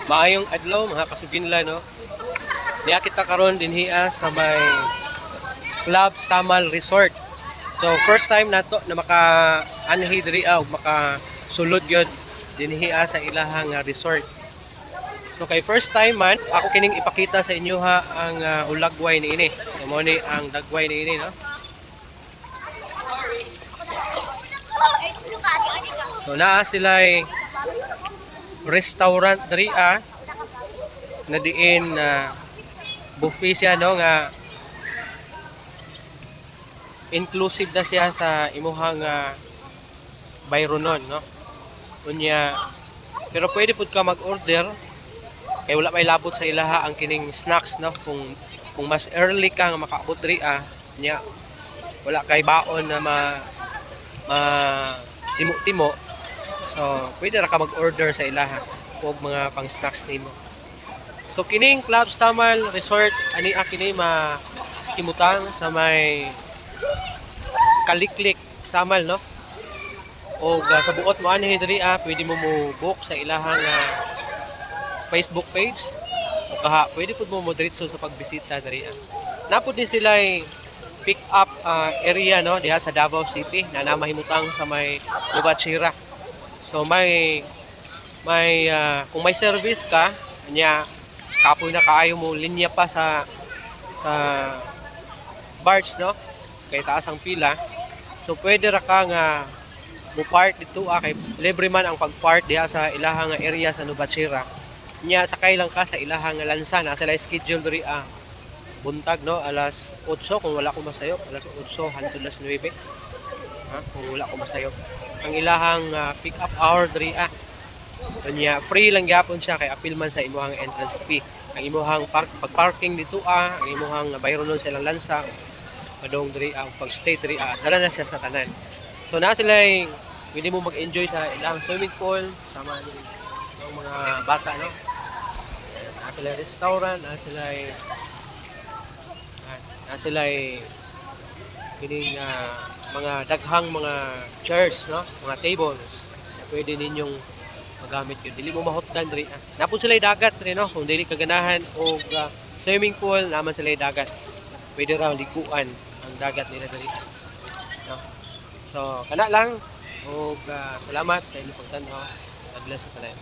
Maayong adlaw mga kasuginla no. Niya kita karon dinhiya sa may Club Samal Resort. So first time nato na maka-anhi diri og maka-sulod gyud dinhiya sa ilahang resort. So kay first time man ako kining ipakita sa inyo ha ang hulagway niini. So mo ni ang dagway niini no. So naa sila'y restaurant diri na diin buffet siya no nga inclusive na siya sa imuhang bayronon no. Unya pero pwede pud ka mag-order kay wala may labot sa ilaha ang kining snacks no kung mas early ka nga makaabot diri nya wala kay baon na timo-timo. So, pwede ra ka mag-order sa ilaha og mga pang-snacks nimo. So, kining Club Samal Resort ani kini makimutang sa may Kaliklik Samal no. Og sa buot mo ani diri pwede mo book sa ilahang Facebook page. O pwede pud mo diretso sa pagbisita diri. Napod din sila pick up area no diha sa Davao City na namahimutang sa may Lubachira. So may kung may service ka nya kapoy na kaayo mo linya pa sa barge no kay taas ang pila. So pwede ra ka nga mo part dito kay libre man ang pag-part diha sa ilahang area sa Lubachira. Nya sakay lang ka sa ilahang lansa na sila schedule diri buntag no alas 8 kung wala ko masayop alas 8 hangtod alas 9 kung wala ko masayop ang ilahang pick up hour diri kanya free lang gyapon siya kay apil man sa imuhang entrance fee ang imuhang pag-parking dito ang imuhang bayronon sa ilang lansa padong diri pag-stay diri dala na siya sa tanan. So na sila pwede mo mag-enjoy sa ilang swimming pool sama ng mga bata no. Na sila restaurant na sila kining mga daghang mga chairs no mga tables na pwede ninyong magamit yun dili mo mahutdan diri napon sila dagat rin no kung dili kaganahan og swimming pool naman sila dagat pwede ra liguan ang dagat nila diri no. So kana lang og salamat sa inyong pagtan-aw. God bless sa tanan.